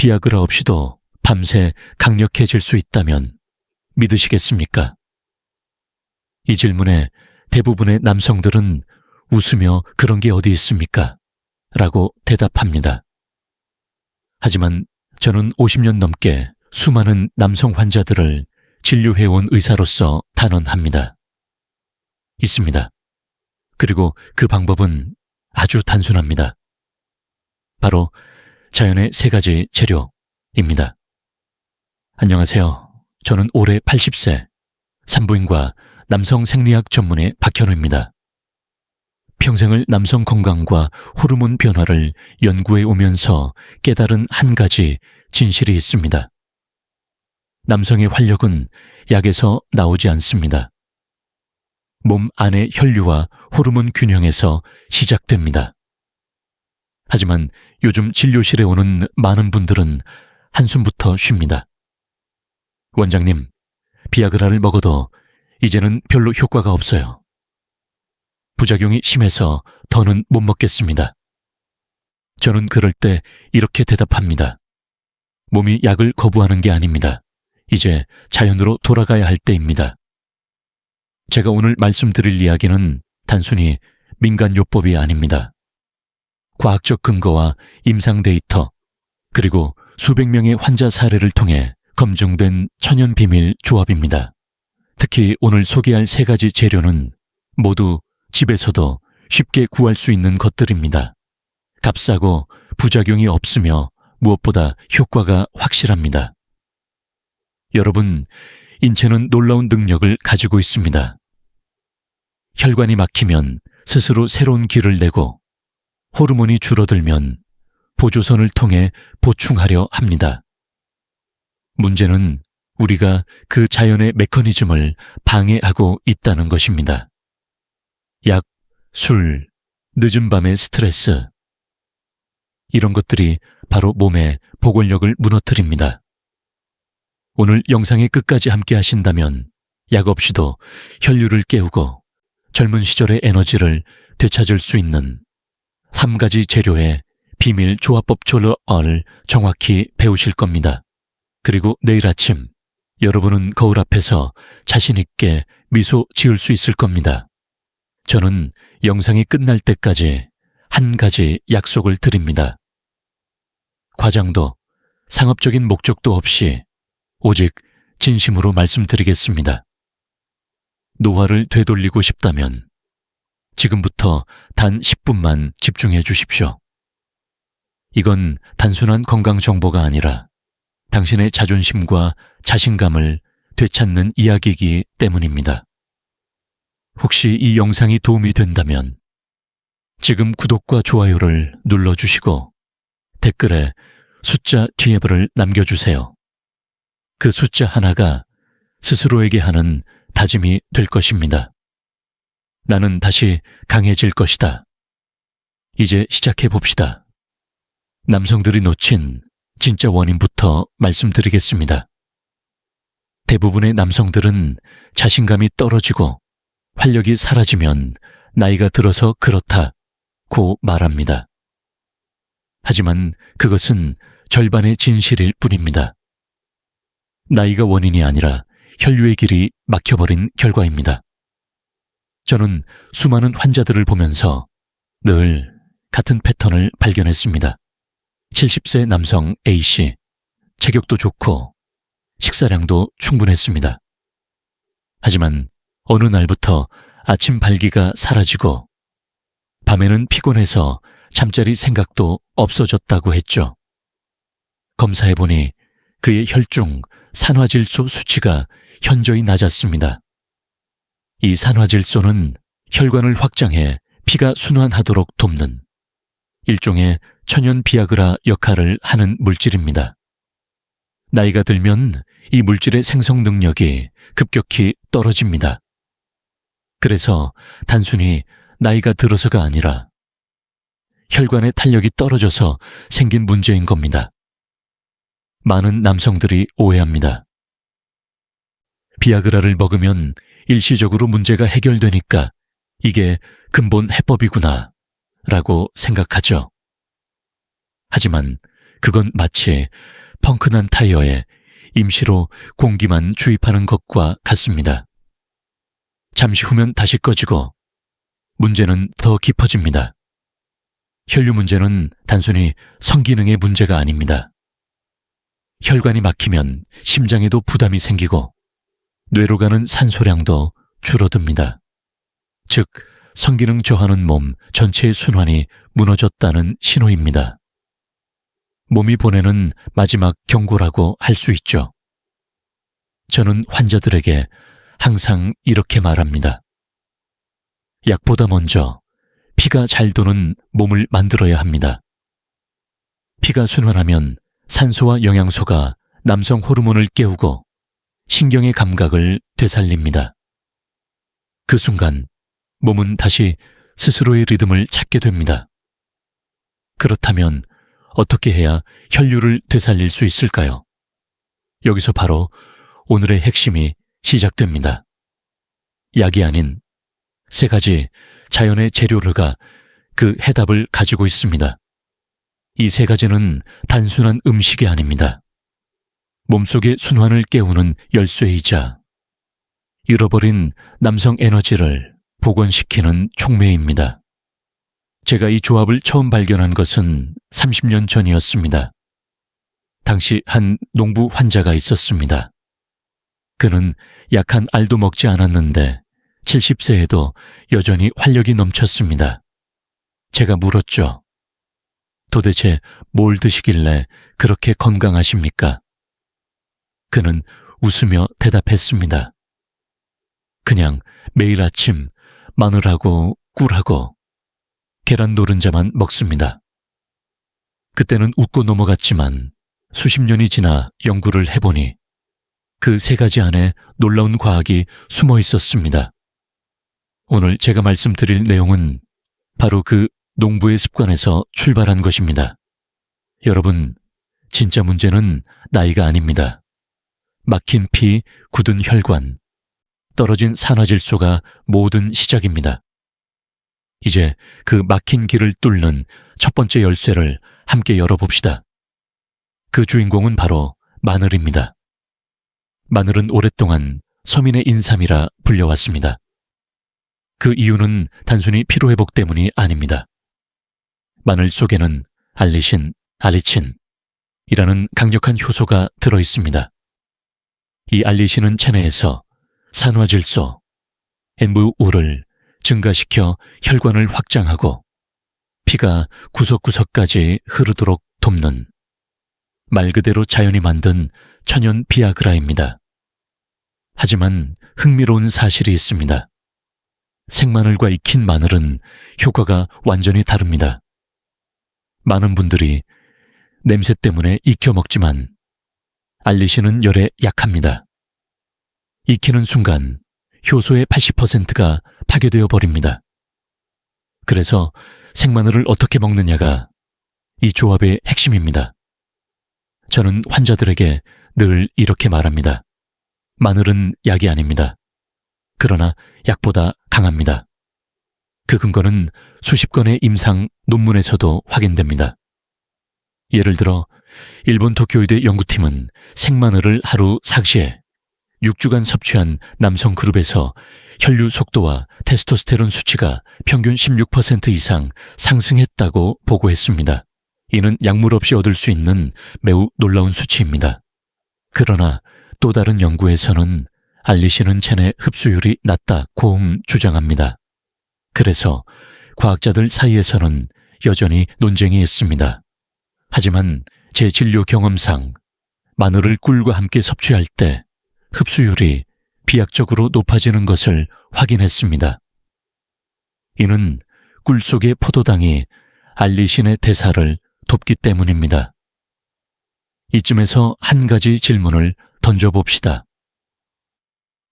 비아그라 없이도 밤새 강력해질 수 있다면 믿으시겠습니까? 이 질문에 대부분의 남성들은 웃으며 그런 게 어디 있습니까? 라고 대답합니다. 하지만 저는 50년 넘게 수많은 남성 환자들을 진료해온 의사로서 단언합니다. 있습니다. 그리고 그 방법은 아주 단순합니다. 바로 자연의 3가지 재료입니다. 안녕하세요. 저는 올해 80세 산부인과 남성 생리학 전문의 박현우입니다. 평생을 남성 건강과 호르몬 변화를 연구해 오면서 깨달은 한 가지 진실이 있습니다. 남성의 활력은 약에서 나오지 않습니다. 몸 안의 혈류와 호르몬 균형에서 시작됩니다. 하지만 요즘 진료실에 오는 많은 분들은 한숨부터 쉽니다. 원장님, 비아그라를 먹어도 이제는 별로 효과가 없어요. 부작용이 심해서 더는 못 먹겠습니다. 저는 그럴 때 이렇게 대답합니다. 몸이 약을 거부하는 게 아닙니다. 이제 자연으로 돌아가야 할 때입니다. 제가 오늘 말씀드릴 이야기는 단순히 민간요법이 아닙니다. 과학적 근거와 임상 데이터, 그리고 수백 명의 환자 사례를 통해 검증된 천연비밀 조합입니다. 특히 오늘 소개할 3가지 재료는 모두 집에서도 쉽게 구할 수 있는 것들입니다. 값싸고 부작용이 없으며 무엇보다 효과가 확실합니다. 여러분, 인체는 놀라운 능력을 가지고 있습니다. 혈관이 막히면 스스로 새로운 길을 내고 호르몬이 줄어들면 보조선을 통해 보충하려 합니다. 문제는 우리가 그 자연의 메커니즘을 방해하고 있다는 것입니다. 약, 술, 늦은 밤의 스트레스, 이런 것들이 바로 몸의 보골력을 무너뜨립니다. 오늘 영상의 끝까지 함께 하신다면 약 없이도 혈류를 깨우고 젊은 시절의 에너지를 되찾을 수 있는 3가지 재료의 비밀 조합법 조러을 정확히 배우실 겁니다. 그리고 내일 아침 여러분은 거울 앞에서 자신 있게 미소 지을 수 있을 겁니다. 저는 영상이 끝날 때까지 한 가지 약속을 드립니다. 과장도 상업적인 목적도 없이 오직 진심으로 말씀드리겠습니다. 노화를 되돌리고 싶다면 지금부터 단 10분만 집중해 주십시오. 이건 단순한 건강 정보가 아니라 당신의 자존심과 자신감을 되찾는 이야기이기 때문입니다. 혹시 이 영상이 도움이 된다면 지금 구독과 좋아요를 눌러주시고 댓글에 숫자 TF를 남겨주세요. 그 숫자 하나가 스스로에게 하는 다짐이 될 것입니다. 나는 다시 강해질 것이다. 이제 시작해 봅시다. 남성들이 놓친 진짜 원인부터 말씀드리겠습니다. 대부분의 남성들은 자신감이 떨어지고 활력이 사라지면 나이가 들어서 그렇다고 말합니다. 하지만 그것은 절반의 진실일 뿐입니다. 나이가 원인이 아니라 혈류의 길이 막혀버린 결과입니다. 저는 수많은 환자들을 보면서 늘 같은 패턴을 발견했습니다. 70세 남성 A씨, 체격도 좋고 식사량도 충분했습니다. 하지만 어느 날부터 아침 발기가 사라지고 밤에는 피곤해서 잠자리 생각도 없어졌다고 했죠. 검사해보니 그의 혈중 산화질소 수치가 현저히 낮았습니다. 이 산화질소는 혈관을 확장해 피가 순환하도록 돕는 일종의 천연 비아그라 역할을 하는 물질입니다. 나이가 들면 이 물질의 생성 능력이 급격히 떨어집니다. 그래서 단순히 나이가 들어서가 아니라 혈관의 탄력이 떨어져서 생긴 문제인 겁니다. 많은 남성들이 오해합니다. 비아그라를 먹으면 일시적으로 문제가 해결되니까 이게 근본 해법이구나 라고 생각하죠. 하지만 그건 마치 펑크난 타이어에 임시로 공기만 주입하는 것과 같습니다. 잠시 후면 다시 꺼지고 문제는 더 깊어집니다. 혈류 문제는 단순히 성기능의 문제가 아닙니다. 혈관이 막히면 심장에도 부담이 생기고 뇌로 가는 산소량도 줄어듭니다. 즉, 성기능 저하는 몸 전체의 순환이 무너졌다는 신호입니다. 몸이 보내는 마지막 경고라고 할 수 있죠. 저는 환자들에게 항상 이렇게 말합니다. 약보다 먼저 피가 잘 도는 몸을 만들어야 합니다. 피가 순환하면 산소와 영양소가 남성 호르몬을 깨우고 신경의 감각을 되살립니다. 그 순간 몸은 다시 스스로의 리듬을 찾게 됩니다. 그렇다면 어떻게 해야 혈류를 되살릴 수 있을까요? 여기서 바로 오늘의 핵심이 시작됩니다. 약이 아닌 3가지 자연의 재료가 그 해답을 가지고 있습니다. 이 3가지는 단순한 음식이 아닙니다. 몸속의 순환을 깨우는 열쇠이자 잃어버린 남성 에너지를 복원시키는 촉매입니다. 제가 이 조합을 처음 발견한 것은 30년 전이었습니다. 당시 한 농부 환자가 있었습니다. 그는 약한 알도 먹지 않았는데 70세에도 여전히 활력이 넘쳤습니다. 제가 물었죠. 도대체 뭘 드시길래 그렇게 건강하십니까? 그는 웃으며 대답했습니다. 그냥 매일 아침 마늘하고 꿀하고 계란 노른자만 먹습니다. 그때는 웃고 넘어갔지만 수십 년이 지나 연구를 해보니 그 3가지 안에 놀라운 과학이 숨어 있었습니다. 오늘 제가 말씀드릴 내용은 바로 그 농부의 습관에서 출발한 것입니다. 여러분, 진짜 문제는 나이가 아닙니다. 막힌 피, 굳은 혈관, 떨어진 산화질소가 모든 시작입니다. 이제 그 막힌 길을 뚫는 첫 번째 열쇠를 함께 열어봅시다. 그 주인공은 바로 마늘입니다. 마늘은 오랫동안 서민의 인삼이라 불려왔습니다. 그 이유는 단순히 피로회복 때문이 아닙니다. 마늘 속에는 알리신, 아리친이라는 강력한 효소가 들어있습니다. 이 알리신은 체내에서 산화질소, NVU를 증가시켜 혈관을 확장하고 피가 구석구석까지 흐르도록 돕는 말 그대로 자연이 만든 천연 비아그라입니다. 하지만 흥미로운 사실이 있습니다. 생마늘과 익힌 마늘은 효과가 완전히 다릅니다. 많은 분들이 냄새 때문에 익혀 먹지만 알리신은 열에 약합니다. 익히는 순간 효소의 80%가 파괴되어 버립니다. 그래서 생마늘을 어떻게 먹느냐가 이 조합의 핵심입니다. 저는 환자들에게 늘 이렇게 말합니다. 마늘은 약이 아닙니다. 그러나 약보다 강합니다. 그 근거는 수십 건의 임상 논문에서도 확인됩니다. 예를 들어 일본 도쿄의대 연구팀은 생마늘을 하루 삭시에 6주간 섭취한 남성 그룹에서 혈류 속도와 테스토스테론 수치가 평균 16% 이상 상승했다고 보고했습니다. 이는 약물 없이 얻을 수 있는 매우 놀라운 수치입니다. 그러나 또 다른 연구에서는 알리신은 체내 흡수율이 낮다고 주장합니다. 그래서 과학자들 사이에서는 여전히 논쟁이 있습니다. 하지만 제 진료 경험상 마늘을 꿀과 함께 섭취할 때 흡수율이 비약적으로 높아지는 것을 확인했습니다. 이는 꿀 속의 포도당이 알리신의 대사를 돕기 때문입니다. 이쯤에서 한 가지 질문을 던져봅시다.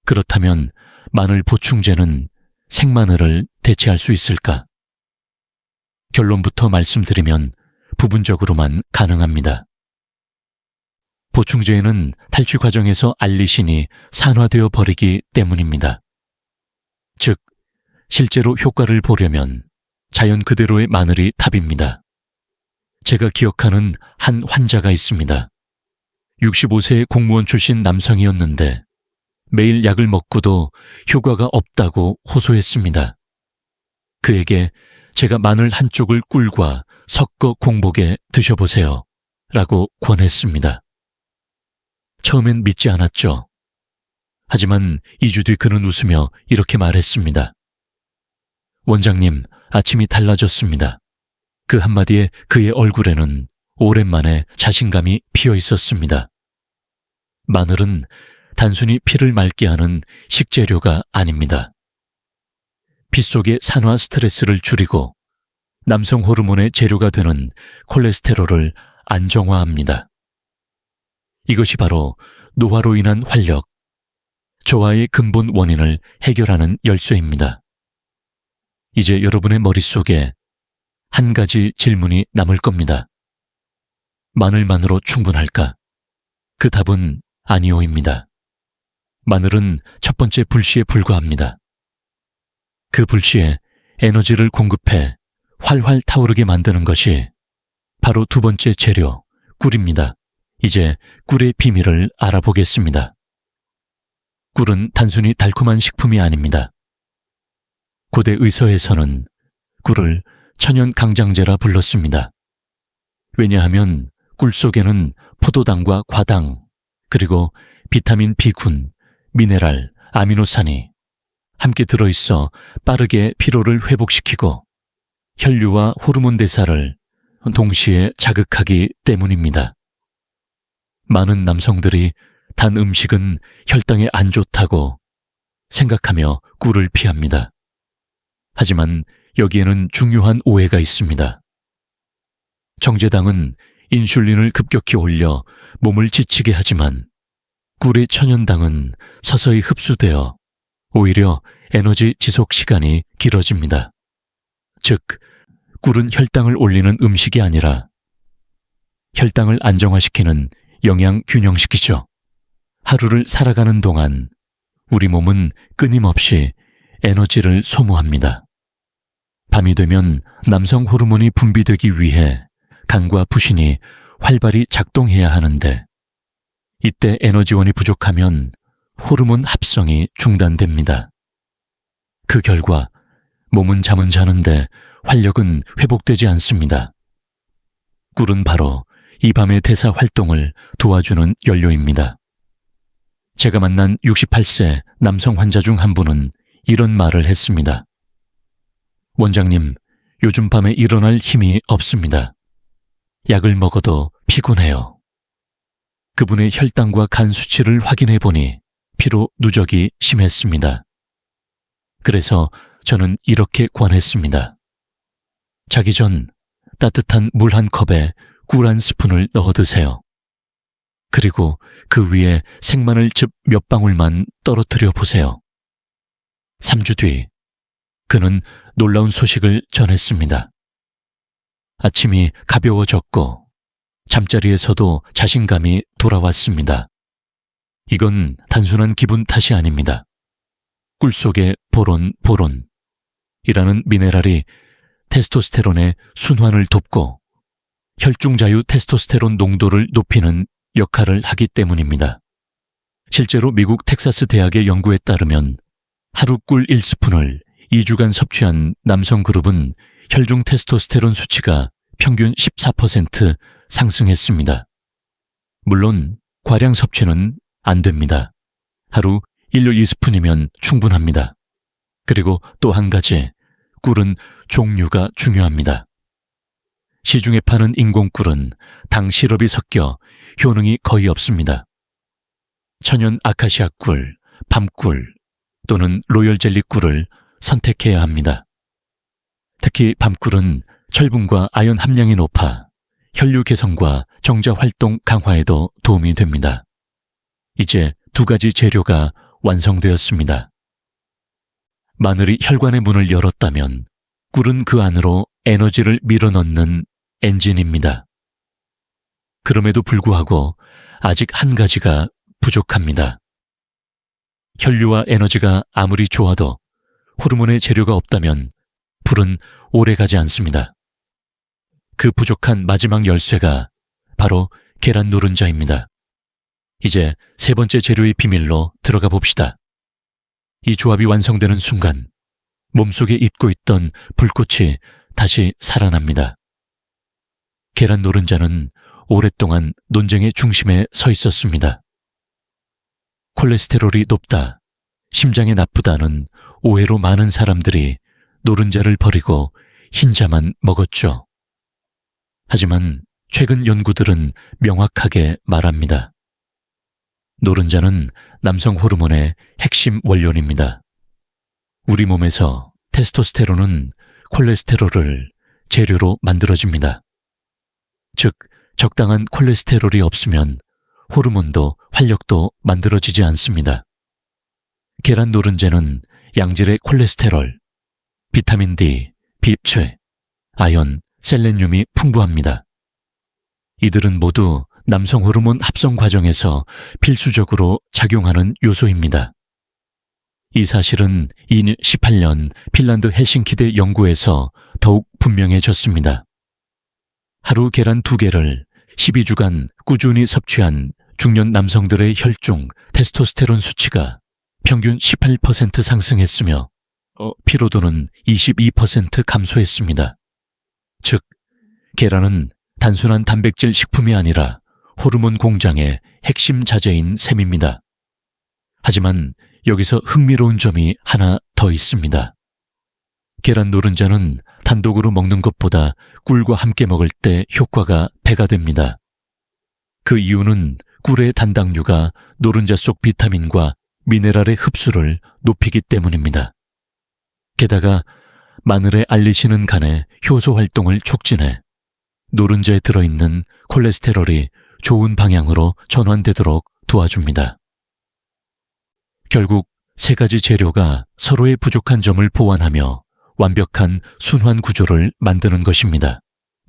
그렇다면 마늘 보충제는 생마늘을 대체할 수 있을까? 결론부터 말씀드리면 부분적으로만 가능합니다. 보충제에는 탈취 과정에서 알리신이 산화되어 버리기 때문입니다. 즉, 실제로 효과를 보려면 자연 그대로의 마늘이 답입니다. 제가 기억하는 한 환자가 있습니다. 65세의 공무원 출신 남성이었는데 매일 약을 먹고도 효과가 없다고 호소했습니다. 그에게 제가 마늘 한쪽을 꿀과 섞어 공복에 드셔보세요 라고 권했습니다. 처음엔 믿지 않았죠. 하지만 2주 뒤 그는 웃으며 이렇게 말했습니다. 원장님, 아침이 달라졌습니다. 그 한마디에 그의 얼굴에는 오랜만에 자신감이 피어 있었습니다. 마늘은 단순히 피를 맑게 하는 식재료가 아닙니다. 피 속의 산화 스트레스를 줄이고 남성 호르몬의 재료가 되는 콜레스테롤을 안정화합니다. 이것이 바로 노화로 인한 활력, 저하의 근본 원인을 해결하는 열쇠입니다. 이제 여러분의 머릿속에 한 가지 질문이 남을 겁니다. 마늘만으로 충분할까? 그 답은 아니오입니다. 마늘은 첫 번째 불씨에 불과합니다. 그 불씨에 에너지를 공급해 활활 타오르게 만드는 것이 바로 두 번째 재료, 꿀입니다. 이제 꿀의 비밀을 알아보겠습니다. 꿀은 단순히 달콤한 식품이 아닙니다. 고대 의서에서는 꿀을 천연 강장제라 불렀습니다. 왜냐하면 꿀 속에는 포도당과 과당, 그리고 비타민 B군, 미네랄, 아미노산이 함께 들어있어 빠르게 피로를 회복시키고 혈류와 호르몬 대사를 동시에 자극하기 때문입니다. 많은 남성들이 단 음식은 혈당에 안 좋다고 생각하며 꿀을 피합니다. 하지만 여기에는 중요한 오해가 있습니다. 정제당은 인슐린을 급격히 올려 몸을 지치게 하지만 꿀의 천연당은 서서히 흡수되어 오히려 에너지 지속 시간이 길어집니다. 즉, 꿀은 혈당을 올리는 음식이 아니라 혈당을 안정화시키는 영양 균형식이죠. 하루를 살아가는 동안 우리 몸은 끊임없이 에너지를 소모합니다. 밤이 되면 남성 호르몬이 분비되기 위해 간과 부신이 활발히 작동해야 하는데 이때 에너지원이 부족하면 호르몬 합성이 중단됩니다. 그 결과 몸은 잠은 자는데 활력은 회복되지 않습니다. 꿀은 바로 이 밤의 대사 활동을 도와주는 연료입니다. 제가 만난 68세 남성 환자 중 한 분은 이런 말을 했습니다. 원장님, 요즘 밤에 일어날 힘이 없습니다. 약을 먹어도 피곤해요. 그분의 혈당과 간 수치를 확인해 보니 피로 누적이 심했습니다. 그래서 저는 이렇게 권했습니다. 자기 전 따뜻한 물 한 컵에 꿀 한 스푼을 넣어 드세요. 그리고 그 위에 생마늘즙 몇 방울만 떨어뜨려 보세요. 3주 뒤 그는 놀라운 소식을 전했습니다. 아침이 가벼워졌고 잠자리에서도 자신감이 돌아왔습니다. 이건 단순한 기분 탓이 아닙니다. 꿀 속의 보론이라는 미네랄이 테스토스테론의 순환을 돕고 혈중 자유 테스토스테론 농도를 높이는 역할을 하기 때문입니다. 실제로 미국 텍사스 대학의 연구에 따르면 하루 꿀 1스푼을 2주간 섭취한 남성 그룹은 혈중 테스토스테론 수치가 평균 14% 상승했습니다. 물론 과량 섭취는 안 됩니다. 하루 1-2스푼이면 충분합니다. 그리고 또 한 가지, 꿀은 종류가 중요합니다. 시중에 파는 인공꿀은 당 시럽이 섞여 효능이 거의 없습니다. 천연 아카시아 꿀, 밤꿀 또는 로열 젤리 꿀을 선택해야 합니다. 특히 밤꿀은 철분과 아연 함량이 높아 혈류 개선과 정자 활동 강화에도 도움이 됩니다. 이제 두 가지 재료가 완성되었습니다. 마늘이 혈관의 문을 열었다면 꿀은 그 안으로 에너지를 밀어넣는 엔진입니다. 그럼에도 불구하고 아직 한 가지가 부족합니다. 혈류와 에너지가 아무리 좋아도 호르몬의 재료가 없다면 불은 오래 가지 않습니다. 그 부족한 마지막 열쇠가 바로 계란 노른자입니다. 이제 세 번째 재료의 비밀로 들어가 봅시다. 이 조합이 완성되는 순간 몸속에 잊고 있던 불꽃이 다시 살아납니다. 계란 노른자는 오랫동안 논쟁의 중심에 서 있었습니다. 콜레스테롤이 높다, 심장에 나쁘다는 오해로 많은 사람들이 노른자를 버리고 흰자만 먹었죠. 하지만 최근 연구들은 명확하게 말합니다. 노른자는 남성 호르몬의 핵심 원료입니다. 우리 몸에서 테스토스테론은 콜레스테롤을 재료로 만들어집니다. 즉, 적당한 콜레스테롤이 없으면 호르몬도 활력도 만들어지지 않습니다. 계란 노른자는 양질의 콜레스테롤, 비타민 D, 비체, 아연, 셀레늄이 풍부합니다. 이들은 모두 남성 호르몬 합성 과정에서 필수적으로 작용하는 요소입니다. 이 사실은 2018년 핀란드 헬싱키대 연구에서 더욱 분명해졌습니다. 하루 계란 2개를 12주간 꾸준히 섭취한 중년 남성들의 혈중 테스토스테론 수치가 평균 18% 상승했으며 피로도는 22% 감소했습니다. 즉, 계란은 단순한 단백질 식품이 아니라 호르몬 공장의 핵심 자재인 셈입니다. 하지만 여기서 흥미로운 점이 하나 더 있습니다. 계란 노른자는 단독으로 먹는 것보다 꿀과 함께 먹을 때 효과가 배가 됩니다. 그 이유는 꿀의 단당류가 노른자 속 비타민과 미네랄의 흡수를 높이기 때문입니다. 게다가 마늘의 알리시는 간의 효소 활동을 촉진해 노른자에 들어있는 콜레스테롤이 좋은 방향으로 전환되도록 도와줍니다. 결국 세 가지 재료가 서로의 부족한 점을 보완하며 완벽한 순환 구조를 만드는 것입니다.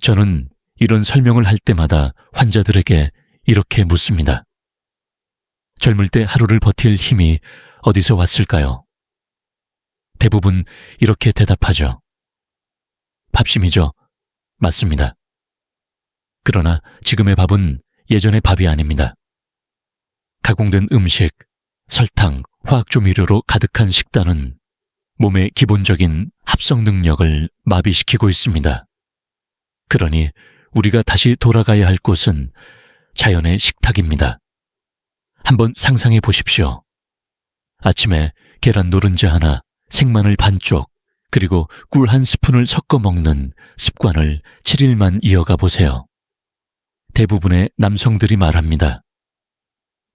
저는 이런 설명을 할 때마다 환자들에게 이렇게 묻습니다. 젊을 때 하루를 버틸 힘이 어디서 왔을까요? 대부분 이렇게 대답하죠. 밥심이죠. 맞습니다. 그러나 지금의 밥은 예전의 밥이 아닙니다. 가공된 음식, 설탕, 화학조미료로 가득한 식단은 몸의 기본적인 합성 능력을 마비시키고 있습니다. 그러니 우리가 다시 돌아가야 할 곳은 자연의 식탁입니다. 한번 상상해 보십시오. 아침에 계란 노른자 하나, 생마늘 반쪽, 그리고 꿀 한 스푼을 섞어 먹는 습관을 7일만 이어가 보세요. 대부분의 남성들이 말합니다.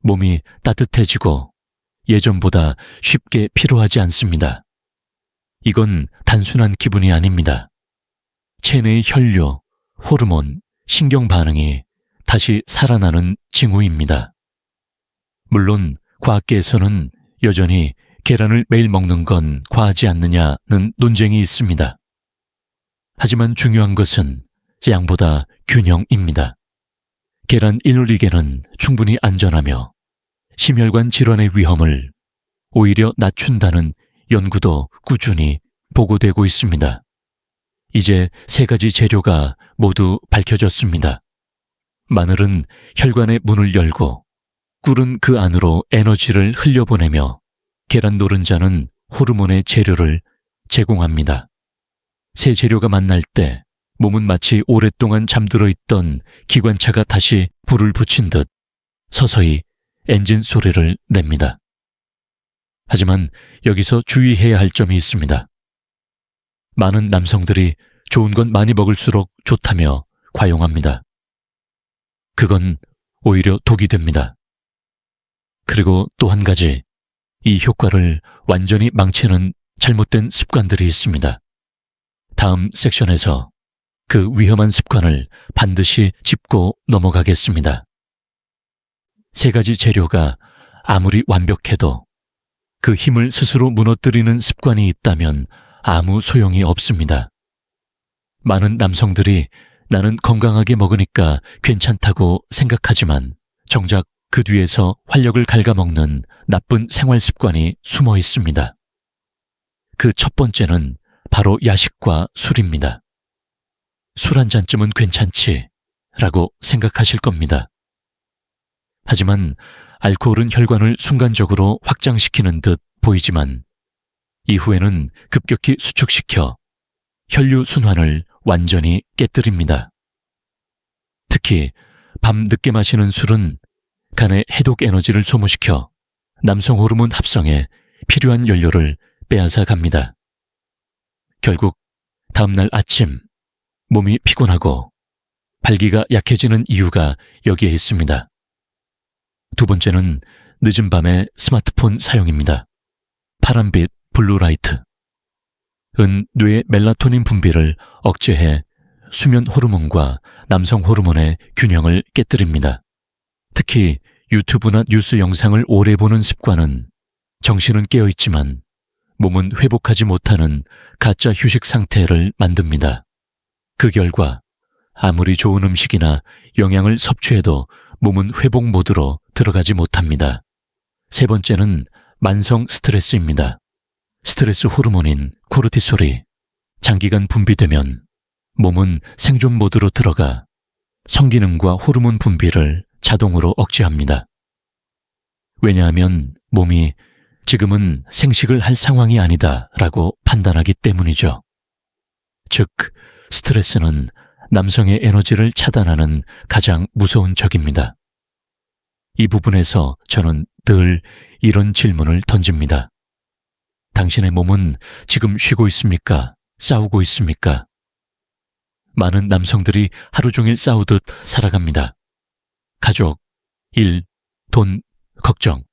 몸이 따뜻해지고 예전보다 쉽게 피로하지 않습니다. 이건 단순한 기분이 아닙니다. 체내의 혈류, 호르몬, 신경 반응이 다시 살아나는 징후입니다. 물론 과학계에서는 여전히 계란을 매일 먹는 건 과하지 않느냐는 논쟁이 있습니다. 하지만 중요한 것은 양보다 균형입니다. 계란 1리개는 충분히 안전하며 심혈관 질환의 위험을 오히려 낮춘다는 연구도 꾸준히 보고되고 있습니다. 이제 세 가지 재료가 모두 밝혀졌습니다. 마늘은 혈관의 문을 열고 꿀은 그 안으로 에너지를 흘려보내며 계란 노른자는 호르몬의 재료를 제공합니다. 세 재료가 만날 때 몸은 마치 오랫동안 잠들어 있던 기관차가 다시 불을 붙인 듯 서서히 엔진 소리를 냅니다. 하지만 여기서 주의해야 할 점이 있습니다. 많은 남성들이 좋은 건 많이 먹을수록 좋다며 과용합니다. 그건 오히려 독이 됩니다. 그리고 또 한 가지, 이 효과를 완전히 망치는 잘못된 습관들이 있습니다. 다음 섹션에서 그 위험한 습관을 반드시 짚고 넘어가겠습니다. 세 가지 재료가 아무리 완벽해도 그 힘을 스스로 무너뜨리는 습관이 있다면 아무 소용이 없습니다. 많은 남성들이 나는 건강하게 먹으니까 괜찮다고 생각하지만 정작 그 뒤에서 활력을 갉아먹는 나쁜 생활 습관이 숨어 있습니다. 그 첫 번째는 바로 야식과 술입니다. 술 한 잔쯤은 괜찮지 라고 생각하실 겁니다. 하지만 알코올은 혈관을 순간적으로 확장시키는 듯 보이지만 이후에는 급격히 수축시켜 혈류 순환을 완전히 깨뜨립니다. 특히 밤 늦게 마시는 술은 간의 해독 에너지를 소모시켜 남성 호르몬 합성에 필요한 연료를 빼앗아 갑니다. 결국 다음날 아침 몸이 피곤하고 발기가 약해지는 이유가 여기에 있습니다. 두 번째는 늦은 밤의 스마트폰 사용입니다. 파란빛 블루라이트. 은 뇌의 멜라토닌 분비를 억제해 수면 호르몬과 남성 호르몬의 균형을 깨뜨립니다. 특히 유튜브나 뉴스 영상을 오래 보는 습관은 정신은 깨어있지만 몸은 회복하지 못하는 가짜 휴식 상태를 만듭니다. 그 결과 아무리 좋은 음식이나 영양을 섭취해도 몸은 회복 모드로 들어가지 못합니다. 세 번째는 만성 스트레스입니다. 스트레스 호르몬인 코르티솔이 장기간 분비되면 몸은 생존 모드로 들어가 성기능과 호르몬 분비를 자동으로 억제합니다. 왜냐하면 몸이 지금은 생식을 할 상황이 아니다 라고 판단하기 때문이죠. 즉, 스트레스는 남성의 에너지를 차단하는 가장 무서운 적입니다. 이 부분에서 저는 늘 이런 질문을 던집니다. 당신의 몸은 지금 쉬고 있습니까? 싸우고 있습니까? 많은 남성들이 하루 종일 싸우듯 살아갑니다. 가족, 일, 돈, 걱정.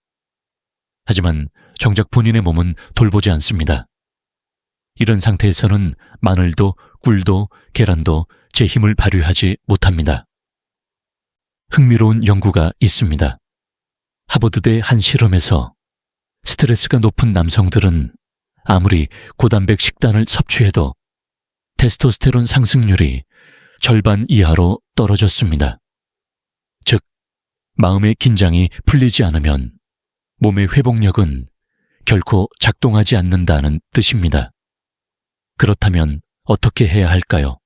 하지만 정작 본인의 몸은 돌보지 않습니다. 이런 상태에서는 마늘도 꿀도 계란도 제 힘을 발휘하지 못합니다. 흥미로운 연구가 있습니다. 하버드대 한 실험에서 스트레스가 높은 남성들은 아무리 고단백 식단을 섭취해도 테스토스테론 상승률이 절반 이하로 떨어졌습니다. 즉, 마음의 긴장이 풀리지 않으면 몸의 회복력은 결코 작동하지 않는다는 뜻입니다. 그렇다면 어떻게 해야 할까요?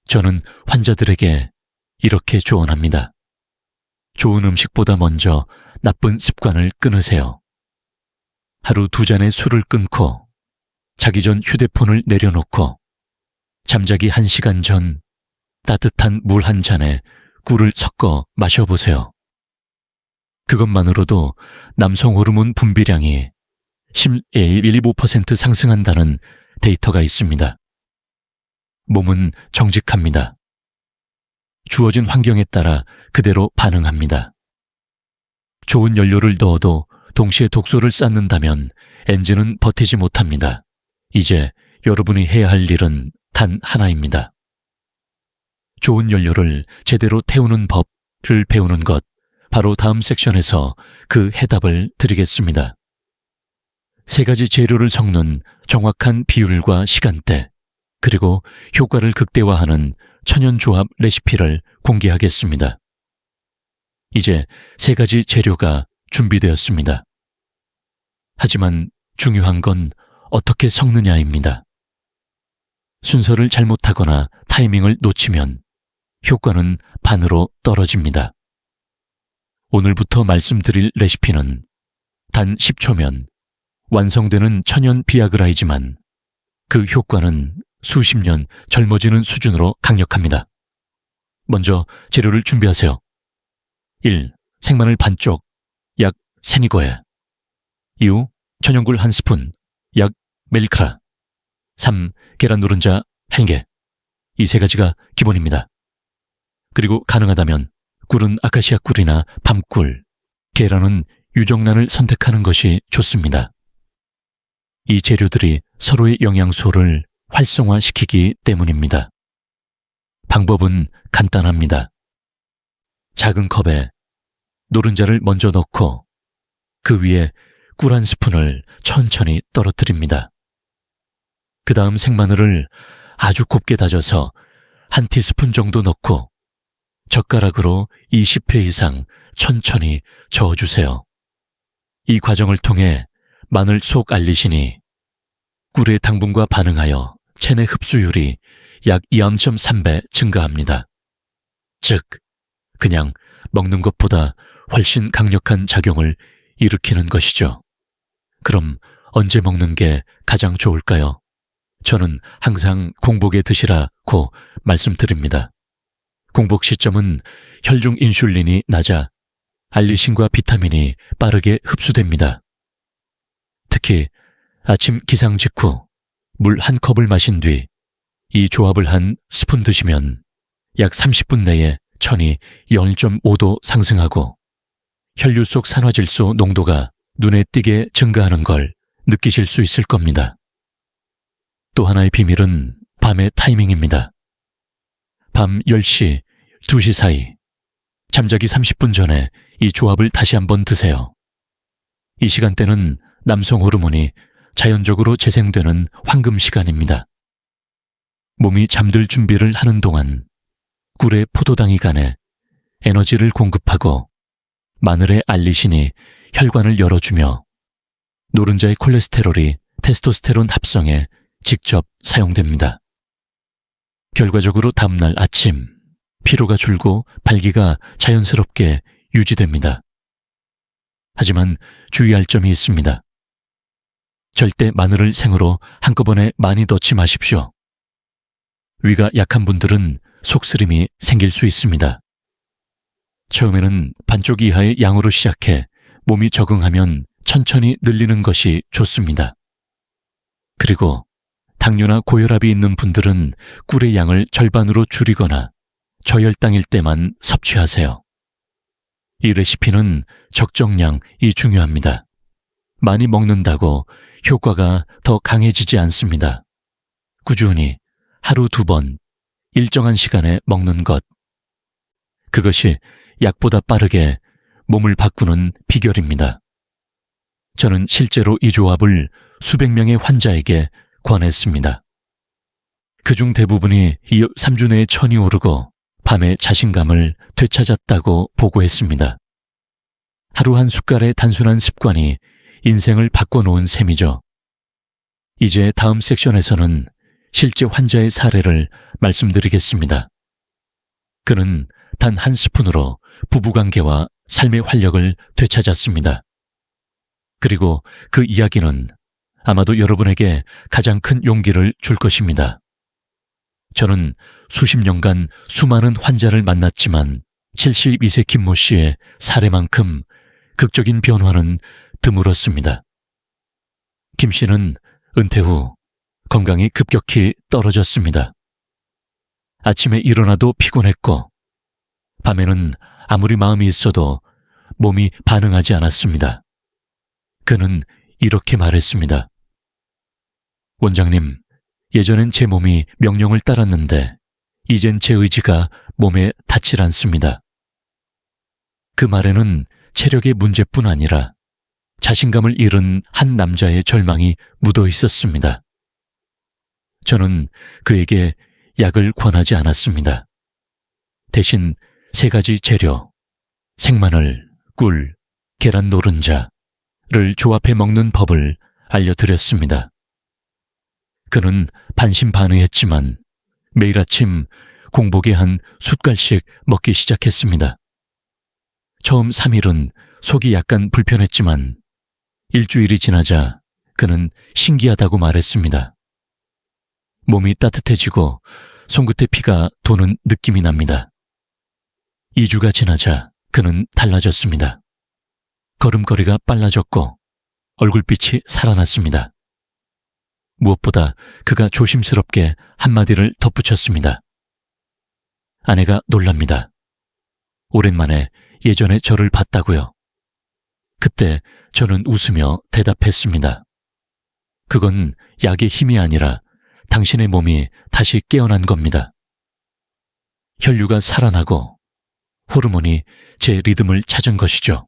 저는 환자들에게 이렇게 조언합니다. 좋은 음식보다 먼저 나쁜 습관을 끊으세요. 하루 2잔의 술을 끊고 자기 전 휴대폰을 내려놓고 잠자기 1시간 전 따뜻한 물 한 잔에 꿀을 섞어 마셔보세요. 그것만으로도 남성 호르몬 분비량이 11.15% 상승한다는 데이터가 있습니다. 몸은 정직합니다. 주어진 환경에 따라 그대로 반응합니다. 좋은 연료를 넣어도 동시에 독소를 쌓는다면 엔진은 버티지 못합니다. 이제 여러분이 해야 할 일은 단 하나입니다. 좋은 연료를 제대로 태우는 법을 배우는 것, 바로 다음 섹션에서 그 해답을 드리겠습니다. 3가지 재료를 섞는 정확한 비율과 시간대, 그리고 효과를 극대화하는 천연조합 레시피를 공개하겠습니다. 이제 3가지 재료가 준비되었습니다. 하지만 중요한 건 어떻게 섞느냐입니다. 순서를 잘못하거나 타이밍을 놓치면 효과는 반으로 떨어집니다. 오늘부터 말씀드릴 레시피는 단 10초면 완성되는 천연 비아그라이지만 그 효과는 수십 년 젊어지는 수준으로 강력합니다. 먼저 재료를 준비하세요. 1. 생마늘 반쪽, 약 3니거에. 이후 천연굴 1스푼, 약 멜크라. 3. 계란 노른자 1개. 이 3가지가 기본입니다. 그리고 가능하다면 꿀은 아카시아 꿀이나 밤꿀, 계란은 유정란을 선택하는 것이 좋습니다. 이 재료들이 서로의 영양소를 활성화시키기 때문입니다. 방법은 간단합니다. 작은 컵에 노른자를 먼저 넣고 그 위에 꿀 1스푼을 천천히 떨어뜨립니다. 그 다음 생마늘을 아주 곱게 다져서 1티스푼 정도 넣고 젓가락으로 20회 이상 천천히 저어주세요. 이 과정을 통해 마늘 속 알리신이 꿀의 당분과 반응하여 체내 흡수율이 약 2.3배 증가합니다. 즉, 그냥 먹는 것보다 훨씬 강력한 작용을 일으키는 것이죠. 그럼 언제 먹는 게 가장 좋을까요? 저는 항상 공복에 드시라고 말씀드립니다. 공복 시점은 혈중 인슐린이 낮아 알리신과 비타민이 빠르게 흡수됩니다. 특히 아침 기상 직후 물 한 컵을 마신 뒤 이 조합을 한 스푼 드시면 약 30분 내에 천이 0.5도 상승하고 혈류 속 산화질소 농도가 눈에 띄게 증가하는 걸 느끼실 수 있을 겁니다. 또 하나의 비밀은 밤의 타이밍입니다. 밤 10시, 2시 사이 잠자기 30분 전에 이 조합을 다시 한번 드세요. 이 시간대는 남성 호르몬이 자연적으로 재생되는 황금 시간입니다. 몸이 잠들 준비를 하는 동안 꿀에 포도당이 가내 에너지를 공급하고 마늘의 알리신이 혈관을 열어주며 노른자의 콜레스테롤이 테스토스테론 합성에 직접 사용됩니다. 결과적으로 다음날 아침 피로가 줄고 발기가 자연스럽게 유지됩니다. 하지만 주의할 점이 있습니다. 절대 마늘을 생으로 한꺼번에 많이 넣지 마십시오. 위가 약한 분들은 속쓰림이 생길 수 있습니다. 처음에는 반쪽 이하의 양으로 시작해 몸이 적응하면 천천히 늘리는 것이 좋습니다. 그리고 당뇨나 고혈압이 있는 분들은 꿀의 양을 절반으로 줄이거나 저혈당일 때만 섭취하세요. 이 레시피는 적정량이 중요합니다. 많이 먹는다고 효과가 더 강해지지 않습니다. 꾸준히 하루 2번 일정한 시간에 먹는 것. 그것이 약보다 빠르게 몸을 바꾸는 비결입니다. 저는 실제로 이 조합을 수백 명의 환자에게 권했습니다. 그중 대부분이 3주 내에 천이 오르고 밤에 자신감을 되찾았다고 보고했습니다. 하루 한 숟갈의 단순한 습관이 인생을 바꿔놓은 셈이죠. 이제 다음 섹션에서는 실제 환자의 사례를 말씀드리겠습니다. 그는 단 한 스푼으로 부부관계와 삶의 활력을 되찾았습니다. 그리고 그 이야기는 아마도 여러분에게 가장 큰 용기를 줄 것입니다. 저는 수십 년간 수많은 환자를 만났지만 72세 김모 씨의 사례만큼 극적인 변화는 드물었습니다. 김 씨는 은퇴 후 건강이 급격히 떨어졌습니다. 아침에 일어나도 피곤했고 밤에는 아무리 마음이 있어도 몸이 반응하지 않았습니다. 그는 이렇게 말했습니다. 원장님, 예전엔 제 몸이 명령을 따랐는데 이젠 제 의지가 몸에 닿질 않습니다. 그 말에는 체력의 문제뿐 아니라 자신감을 잃은 한 남자의 절망이 묻어 있었습니다. 저는 그에게 약을 권하지 않았습니다. 대신 3가지 재료, 생마늘, 꿀, 계란 노른자를 조합해 먹는 법을 알려드렸습니다. 그는 반신반의했지만 매일 아침 공복에 한 숟갈씩 먹기 시작했습니다. 처음 3일은 속이 약간 불편했지만 일주일이 지나자 그는 신기하다고 말했습니다. 몸이 따뜻해지고 손끝에 피가 도는 느낌이 납니다. 2주가 지나자 그는 달라졌습니다. 걸음걸이가 빨라졌고 얼굴빛이 살아났습니다. 무엇보다 그가 조심스럽게 한마디를 덧붙였습니다. 아내가 놀랍니다. 오랜만에 예전에 저를 봤다고요. 그때 저는 웃으며 대답했습니다. 그건 약의 힘이 아니라 당신의 몸이 다시 깨어난 겁니다. 혈류가 살아나고 호르몬이 제 리듬을 찾은 것이죠.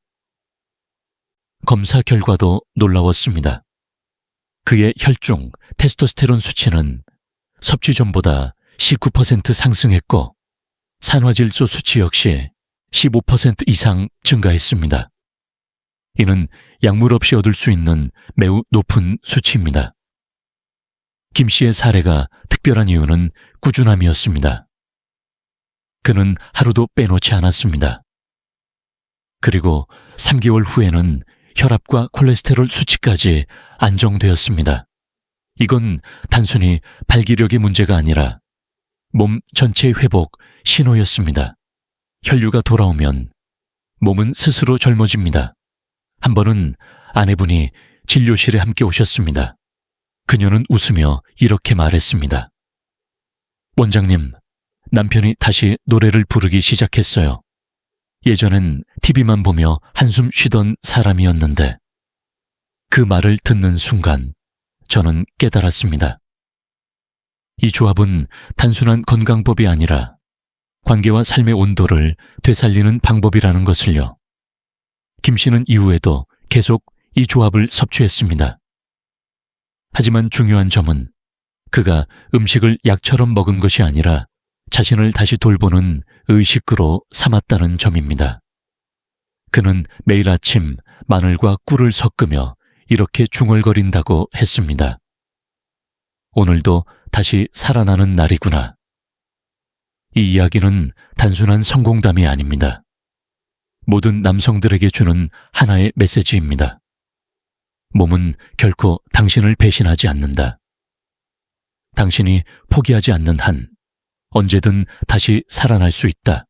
검사 결과도 놀라웠습니다. 그의 혈중 테스토스테론 수치는 섭취 전보다 19% 상승했고 산화질소 수치 역시 15% 이상 증가했습니다. 이는 약물 없이 얻을 수 있는 매우 높은 수치입니다. 김 씨의 사례가 특별한 이유는 꾸준함이었습니다. 그는 하루도 빼놓지 않았습니다. 그리고 3개월 후에는 혈압과 콜레스테롤 수치까지 안정되었습니다. 이건 단순히 발기력의 문제가 아니라 몸 전체의 회복 신호였습니다. 혈류가 돌아오면 몸은 스스로 젊어집니다. 한 번은 아내분이 진료실에 함께 오셨습니다. 그녀는 웃으며 이렇게 말했습니다. 원장님, 남편이 다시 노래를 부르기 시작했어요. 예전엔 TV만 보며 한숨 쉬던 사람이었는데 그 말을 듣는 순간 저는 깨달았습니다. 이 조합은 단순한 건강법이 아니라 관계와 삶의 온도를 되살리는 방법이라는 것을요. 김 씨는 이후에도 계속 이 조합을 섭취했습니다. 하지만 중요한 점은 그가 음식을 약처럼 먹은 것이 아니라 자신을 다시 돌보는 의식으로 삼았다는 점입니다. 그는 매일 아침 마늘과 꿀을 섞으며 이렇게 중얼거린다고 했습니다. 오늘도 다시 살아나는 날이구나. 이 이야기는 단순한 성공담이 아닙니다. 모든 남성들에게 주는 하나의 메시지입니다. 몸은 결코 당신을 배신하지 않는다. 당신이 포기하지 않는 한 언제든 다시 살아날 수 있다.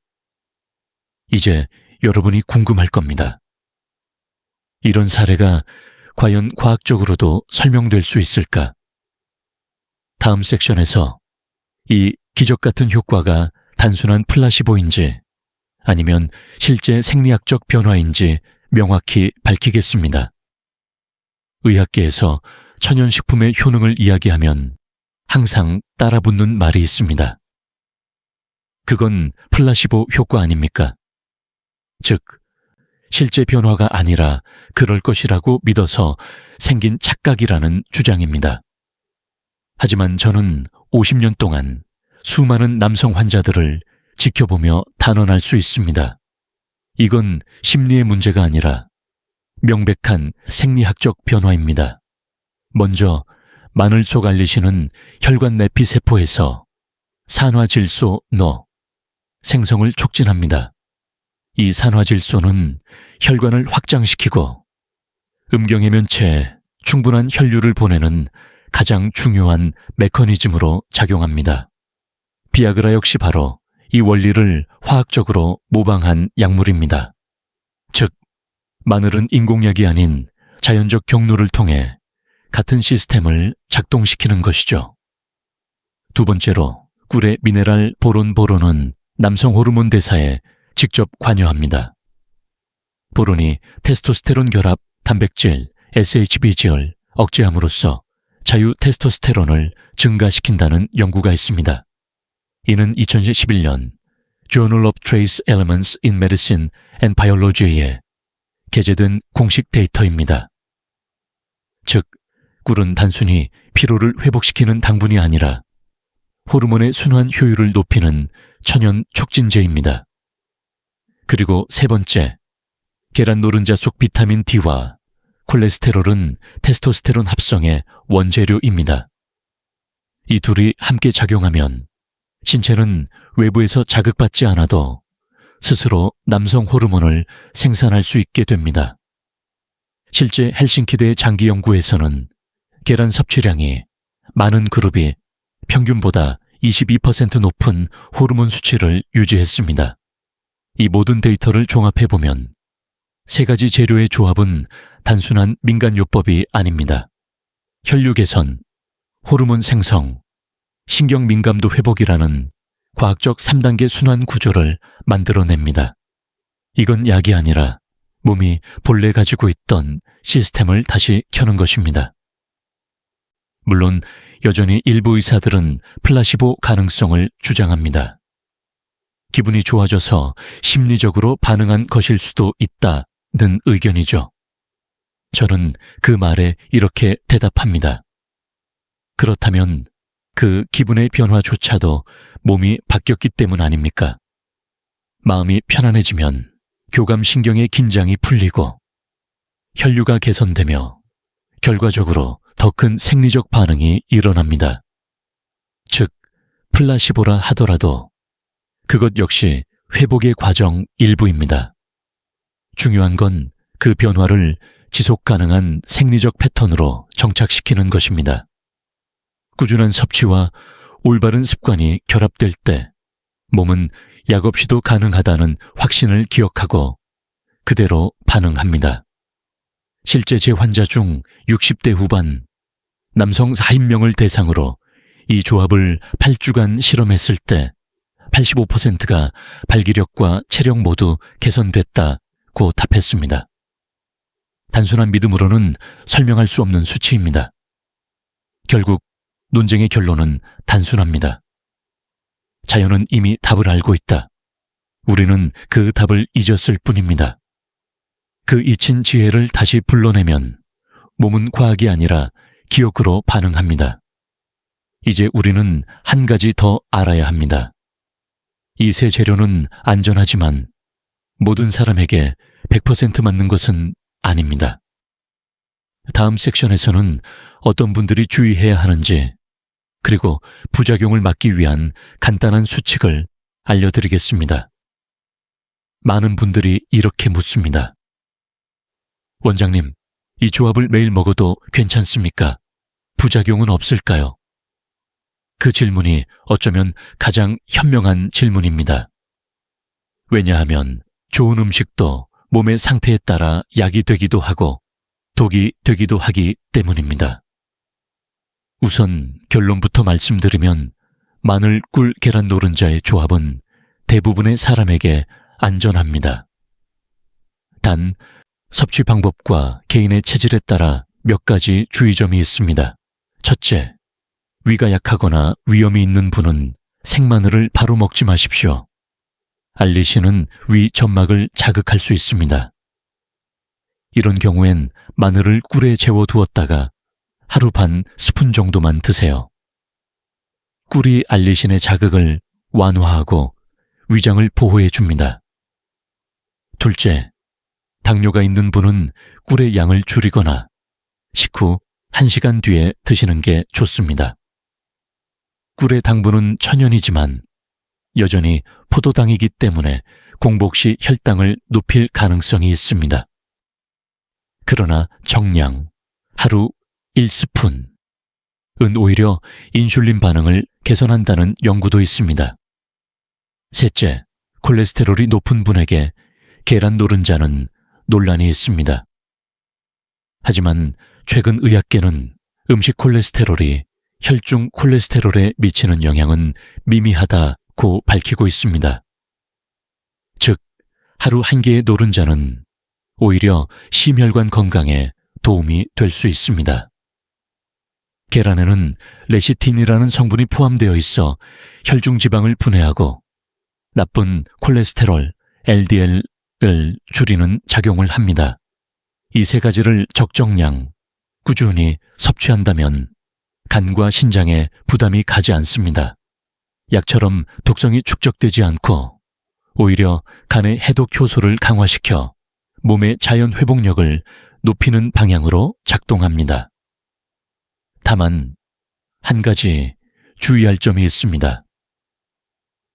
이제 여러분이 궁금할 겁니다. 이런 사례가 과연 과학적으로도 설명될 수 있을까? 다음 섹션에서 이 기적 같은 효과가 단순한 플라시보인지 아니면 실제 생리학적 변화인지 명확히 밝히겠습니다. 의학계에서 천연식품의 효능을 이야기하면 항상 따라붙는 말이 있습니다. 그건 플라시보 효과 아닙니까? 즉, 실제 변화가 아니라 그럴 것이라고 믿어서 생긴 착각이라는 주장입니다. 하지만 저는 50년 동안 수많은 남성 환자들을 지켜보며 단언할 수 있습니다. 이건 심리의 문제가 아니라 명백한 생리학적 변화입니다. 먼저 마늘 속 알리신은 혈관 내피 세포에서 산화질소 너 생성을 촉진합니다. 이 산화질소는 혈관을 확장시키고 음경해면체에 충분한 혈류를 보내는 가장 중요한 메커니즘으로 작용합니다. 비아그라 역시 바로 이 원리를 화학적으로 모방한 약물입니다. 즉, 마늘은 인공약이 아닌 자연적 경로를 통해 같은 시스템을 작동시키는 것이죠. 두 번째로, 꿀의 미네랄 보론은 남성 호르몬 대사에 직접 관여합니다. 보론이 테스토스테론 결합, 단백질, SHBG를 억제함으로써 자유 테스토스테론을 증가시킨다는 연구가 있습니다. 이는 2011년 Journal of Trace Elements in Medicine and Biology에 게재된 공식 데이터입니다. 즉, 꿀은 단순히 피로를 회복시키는 당분이 아니라 호르몬의 순환 효율을 높이는 천연 촉진제입니다. 그리고 세 번째, 계란 노른자 속 비타민 D와 콜레스테롤은 테스토스테론 합성의 원재료입니다. 이 둘이 함께 작용하면 신체는 외부에서 자극받지 않아도 스스로 남성 호르몬을 생산할 수 있게 됩니다. 실제 헬싱키대 장기 연구에서는 계란 섭취량이 많은 그룹이 평균보다 22% 높은 호르몬 수치를 유지했습니다. 이 모든 데이터를 종합해보면 세 가지 재료의 조합은 단순한 민간요법이 아닙니다. 혈류 개선, 호르몬 생성, 신경 민감도 회복이라는 과학적 3단계 순환 구조를 만들어냅니다. 이건 약이 아니라 몸이 본래 가지고 있던 시스템을 다시 켜는 것입니다. 물론 여전히 일부 의사들은 플라시보 가능성을 주장합니다. 기분이 좋아져서 심리적으로 반응한 것일 수도 있다는 의견이죠. 저는 그 말에 이렇게 대답합니다. 그렇다면 그 기분의 변화조차도 몸이 바뀌었기 때문 아닙니까? 마음이 편안해지면 교감신경의 긴장이 풀리고 혈류가 개선되며 결과적으로 더 큰 생리적 반응이 일어납니다. 즉, 플라시보라 하더라도 그것 역시 회복의 과정 일부입니다. 중요한 건 그 변화를 지속 가능한 생리적 패턴으로 정착시키는 것입니다. 꾸준한 섭취와 올바른 습관이 결합될 때 몸은 약 없이도 가능하다는 확신을 기억하고 그대로 반응합니다. 실제 제 환자 중 60대 후반 남성 40명을 대상으로 이 조합을 8주간 실험했을 때 85%가 발기력과 체력 모두 개선됐다고 답했습니다. 단순한 믿음으로는 설명할 수 없는 수치입니다. 결국 논쟁의 결론은 단순합니다. 자연은 이미 답을 알고 있다. 우리는 그 답을 잊었을 뿐입니다. 그 잊힌 지혜를 다시 불러내면 몸은 과학이 아니라 기억으로 반응합니다. 이제 우리는 한 가지 더 알아야 합니다. 이 새 재료는 안전하지만 모든 사람에게 100% 맞는 것은 아닙니다. 다음 섹션에서는 어떤 분들이 주의해야 하는지 그리고 부작용을 막기 위한 간단한 수칙을 알려드리겠습니다. 많은 분들이 이렇게 묻습니다. 원장님, 이 조합을 매일 먹어도 괜찮습니까? 부작용은 없을까요? 그 질문이 어쩌면 가장 현명한 질문입니다. 왜냐하면 좋은 음식도 몸의 상태에 따라 약이 되기도 하고 독이 되기도 하기 때문입니다. 우선 결론부터 말씀드리면 마늘, 꿀, 계란 노른자의 조합은 대부분의 사람에게 안전합니다. 단, 섭취 방법과 개인의 체질에 따라 몇 가지 주의점이 있습니다. 첫째, 위가 약하거나 위염이 있는 분은 생마늘을 바로 먹지 마십시오. 알리신은 위 점막을 자극할 수 있습니다. 이런 경우엔 마늘을 꿀에 재워 두었다가 하루 반 스푼 정도만 드세요. 꿀이 알리신의 자극을 완화하고 위장을 보호해 줍니다. 둘째, 당뇨가 있는 분은 꿀의 양을 줄이거나 식후 1시간 뒤에 드시는 게 좋습니다. 꿀의 당분은 천연이지만 여전히 포도당이기 때문에 공복 시 혈당을 높일 가능성이 있습니다. 그러나 정량, 하루 1스푼은 오히려 인슐린 반응을 개선한다는 연구도 있습니다. 셋째, 콜레스테롤이 높은 분에게 계란 노른자는 논란이 있습니다. 하지만 최근 의학계는 음식 콜레스테롤이 혈중 콜레스테롤에 미치는 영향은 미미하다고 밝히고 있습니다. 즉, 하루 한 개의 노른자는 오히려 심혈관 건강에 도움이 될 수 있습니다. 계란에는 레시틴이라는 성분이 포함되어 있어 혈중 지방을 분해하고 나쁜 콜레스테롤, LDL을 줄이는 작용을 합니다. 이 세 가지를 적정량, 꾸준히 섭취한다면 간과 신장에 부담이 가지 않습니다. 약처럼 독성이 축적되지 않고 오히려 간의 해독 효소를 강화시켜 몸의 자연 회복력을 높이는 방향으로 작동합니다. 다만 한 가지 주의할 점이 있습니다.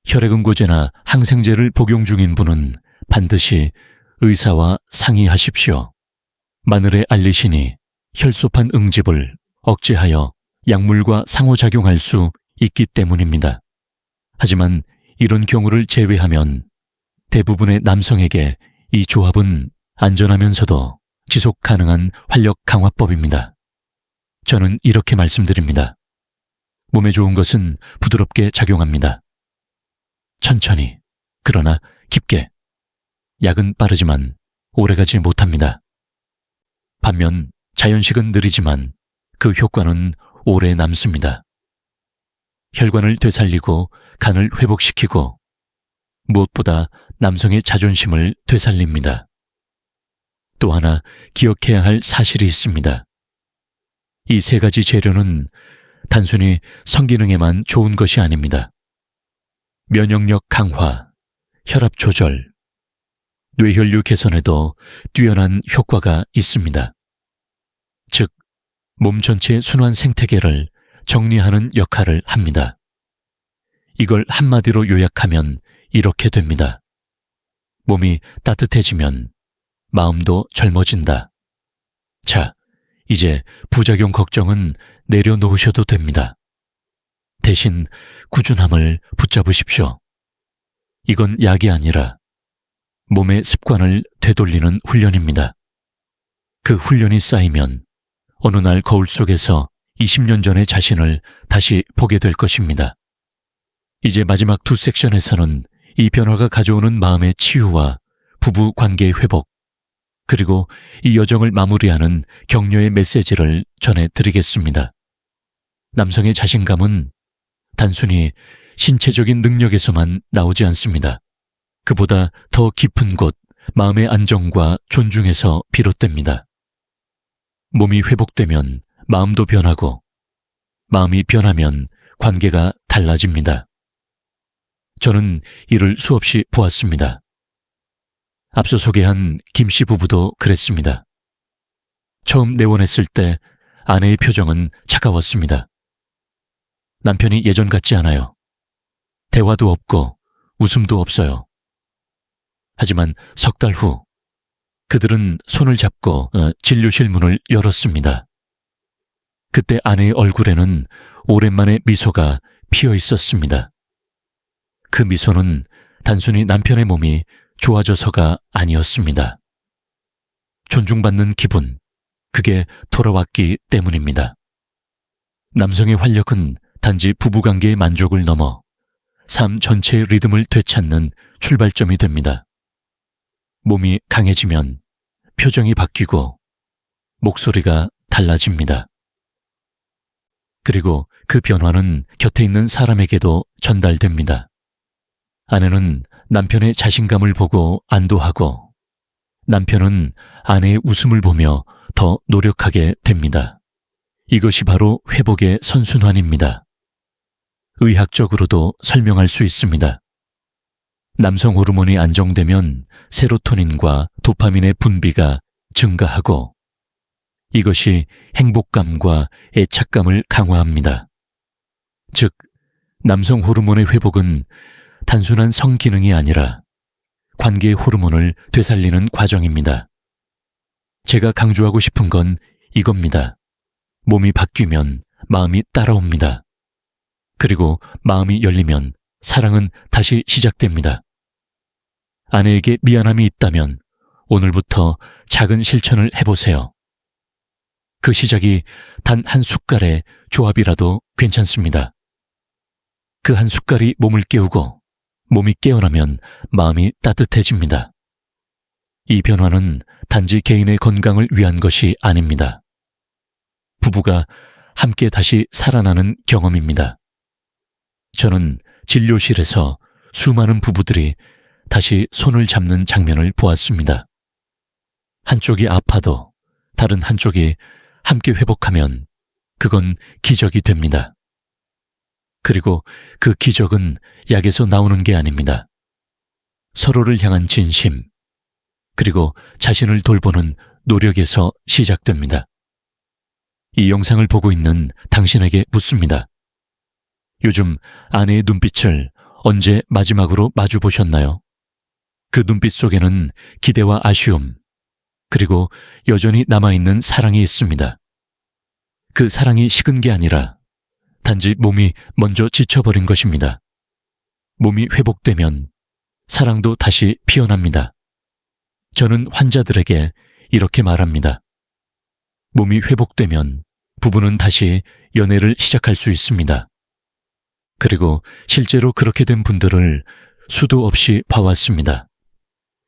혈액응고제나 항생제를 복용 중인 분은 반드시 의사와 상의하십시오. 마늘의 알리신이 혈소판 응집을 억제하여 약물과 상호작용할 수 있기 때문입니다. 하지만 이런 경우를 제외하면 대부분의 남성에게 이 조합은 안전하면서도 지속 가능한 활력 강화법입니다. 저는 이렇게 말씀드립니다. 몸에 좋은 것은 부드럽게 작용합니다. 천천히, 그러나 깊게. 약은 빠르지만 오래가지 못합니다. 반면 자연식은 느리지만 그 효과는 오래 남습니다. 혈관을 되살리고 간을 회복시키고 무엇보다 남성의 자존심을 되살립니다. 또 하나 기억해야 할 사실이 있습니다. 이 세 가지 재료는 단순히 성기능에만 좋은 것이 아닙니다. 면역력 강화, 혈압 조절, 뇌혈류 개선에도 뛰어난 효과가 있습니다. 즉, 몸 전체의 순환 생태계를 정리하는 역할을 합니다. 이걸 한마디로 요약하면 이렇게 됩니다. 몸이 따뜻해지면 마음도 젊어진다. 자, 이제 부작용 걱정은 내려놓으셔도 됩니다. 대신 꾸준함을 붙잡으십시오. 이건 약이 아니라 몸의 습관을 되돌리는 훈련입니다. 그 훈련이 쌓이면 어느 날 거울 속에서 20년 전의 자신을 다시 보게 될 것입니다. 이제 마지막 두 섹션에서는 이 변화가 가져오는 마음의 치유와 부부 관계의 회복, 그리고 이 여정을 마무리하는 격려의 메시지를 전해드리겠습니다. 남성의 자신감은 단순히 신체적인 능력에서만 나오지 않습니다. 그보다 더 깊은 곳, 마음의 안정과 존중에서 비롯됩니다. 몸이 회복되면 마음도 변하고, 마음이 변하면 관계가 달라집니다. 저는 이를 수없이 보았습니다. 앞서 소개한 김씨 부부도 그랬습니다. 처음 내원했을 때 아내의 표정은 차가웠습니다. 남편이 예전 같지 않아요. 대화도 없고 웃음도 없어요. 하지만 석 달 후 그들은 손을 잡고 진료실 문을 열었습니다. 그때 아내의 얼굴에는 오랜만에 미소가 피어 있었습니다. 그 미소는 단순히 남편의 몸이 좋아져서가 아니었습니다. 존중받는 기분, 그게 돌아왔기 때문입니다. 남성의 활력은 단지 부부관계의 만족을 넘어 삶 전체의 리듬을 되찾는 출발점이 됩니다. 몸이 강해지면 표정이 바뀌고 목소리가 달라집니다. 그리고 그 변화는 곁에 있는 사람에게도 전달됩니다. 아내는 남편의 자신감을 보고 안도하고, 남편은 아내의 웃음을 보며 더 노력하게 됩니다. 이것이 바로 회복의 선순환입니다. 의학적으로도 설명할 수 있습니다. 남성 호르몬이 안정되면 세로토닌과 도파민의 분비가 증가하고, 이것이 행복감과 애착감을 강화합니다. 즉, 남성 호르몬의 회복은 단순한 성기능이 아니라 관계의 호르몬을 되살리는 과정입니다. 제가 강조하고 싶은 건 이겁니다. 몸이 바뀌면 마음이 따라옵니다. 그리고 마음이 열리면 사랑은 다시 시작됩니다. 아내에게 미안함이 있다면 오늘부터 작은 실천을 해보세요. 그 시작이 단 한 숟갈의 조합이라도 괜찮습니다. 그 한 숟갈이 몸을 깨우고 몸이 깨어나면 마음이 따뜻해집니다. 이 변화는 단지 개인의 건강을 위한 것이 아닙니다. 부부가 함께 다시 살아나는 경험입니다. 저는 진료실에서 수많은 부부들이 다시 손을 잡는 장면을 보았습니다. 한쪽이 아파도 다른 한쪽이 함께 회복하면 그건 기적이 됩니다. 그리고 그 기적은 약에서 나오는 게 아닙니다. 서로를 향한 진심, 그리고 자신을 돌보는 노력에서 시작됩니다. 이 영상을 보고 있는 당신에게 묻습니다. 요즘 아내의 눈빛을 언제 마지막으로 마주 보셨나요? 그 눈빛 속에는 기대와 아쉬움, 그리고 여전히 남아있는 사랑이 있습니다. 그 사랑이 식은 게 아니라 단지 몸이 먼저 지쳐버린 것입니다. 몸이 회복되면 사랑도 다시 피어납니다. 저는 환자들에게 이렇게 말합니다. 몸이 회복되면 부부는 다시 연애를 시작할 수 있습니다. 그리고 실제로 그렇게 된 분들을 수도 없이 봐왔습니다.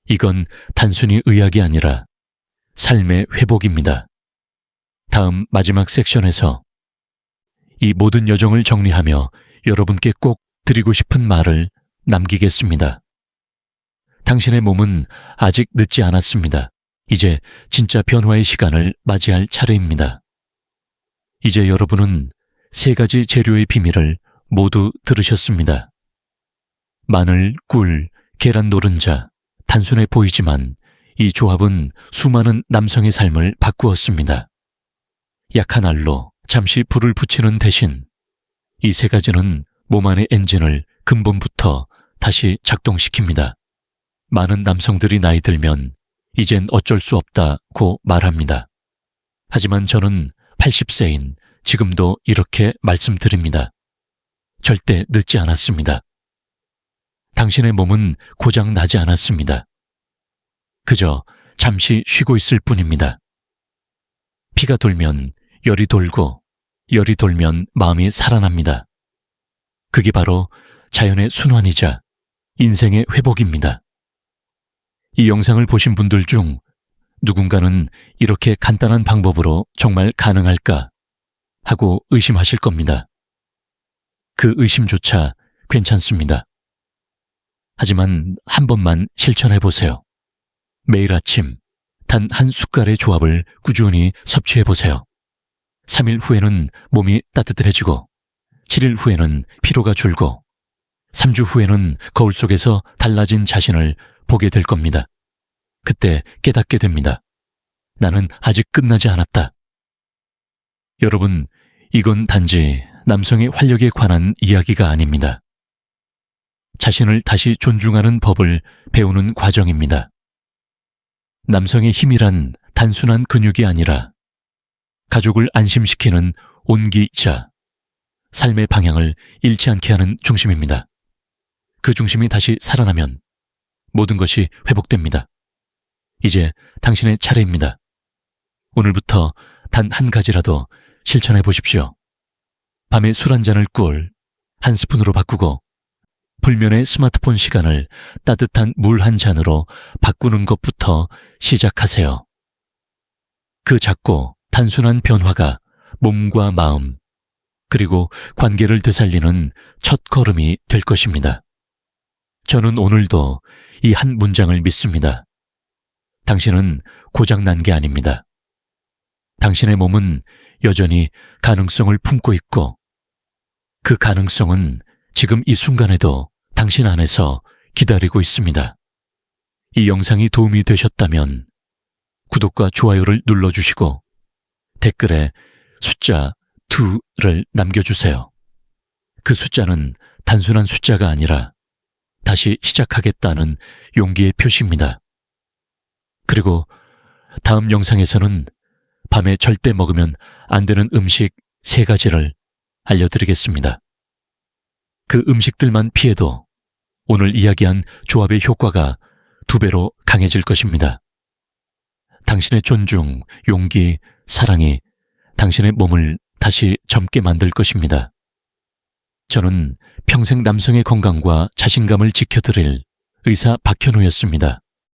이건 단순히 의학이 아니라 삶의 회복입니다. 다음 마지막 섹션에서 이 모든 여정을 정리하며 여러분께 꼭 드리고 싶은 말을 남기겠습니다. 당신의 몸은 아직 늦지 않았습니다. 이제 진짜 변화의 시간을 맞이할 차례입니다. 이제 여러분은 3가지 재료의 비밀을 모두 들으셨습니다. 마늘, 꿀, 계란 노른자, 단순해 보이지만 이 조합은 수많은 남성의 삶을 바꾸었습니다. 약한 알로 잠시 불을 붙이는 대신 이 3가지는 몸 안의 엔진을 근본부터 다시 작동시킵니다. 많은 남성들이 나이 들면 이젠 어쩔 수 없다고 말합니다. 하지만 저는 80세인 지금도 이렇게 말씀드립니다. 절대 늦지 않았습니다. 당신의 몸은 고장 나지 않았습니다. 그저 잠시 쉬고 있을 뿐입니다. 피가 돌면 열이 돌고 열이 돌면 마음이 살아납니다. 그게 바로 자연의 순환이자 인생의 회복입니다. 이 영상을 보신 분들 중 누군가는 이렇게 간단한 방법으로 정말 가능할까 하고 의심하실 겁니다. 그 의심조차 괜찮습니다. 하지만 한 번만 실천해 보세요. 매일 아침 단 한 숟갈의 조합을 꾸준히 섭취해 보세요. 3일 후에는 몸이 따뜻해지고 7일 후에는 피로가 줄고 3주 후에는 거울 속에서 달라진 자신을 보게 될 겁니다. 그때 깨닫게 됩니다. 나는 아직 끝나지 않았다. 여러분, 이건 단지 남성의 활력에 관한 이야기가 아닙니다. 자신을 다시 존중하는 법을 배우는 과정입니다. 남성의 힘이란 단순한 근육이 아니라 가족을 안심시키는 온기이자 삶의 방향을 잃지 않게 하는 중심입니다. 그 중심이 다시 살아나면 모든 것이 회복됩니다. 이제 당신의 차례입니다. 오늘부터 단 한 가지라도 실천해 보십시오. 밤에 술 한 잔을 꿀 한 스푼으로 바꾸고 불면의 스마트폰 시간을 따뜻한 물 한 잔으로 바꾸는 것부터 시작하세요. 그 작고 단순한 변화가 몸과 마음, 그리고 관계를 되살리는 첫 걸음이 될 것입니다. 저는 오늘도 이 한 문장을 믿습니다. 당신은 고장난 게 아닙니다. 당신의 몸은 여전히 가능성을 품고 있고 그 가능성은 지금 이 순간에도 당신 안에서 기다리고 있습니다. 이 영상이 도움이 되셨다면 구독과 좋아요를 눌러주시고 댓글에 숫자 2를 남겨주세요. 그 숫자는 단순한 숫자가 아니라 다시 시작하겠다는 용기의 표시입니다. 그리고 다음 영상에서는 밤에 절대 먹으면 안 되는 음식 3가지를 알려드리겠습니다. 그 음식들만 피해도 오늘 이야기한 조합의 효과가 2배로 강해질 것입니다. 당신의 존중, 용기, 사랑이 당신의 몸을 다시 젊게 만들 것입니다. 저는 평생 남성의 건강과 자신감을 지켜드릴 의사 박현우였습니다.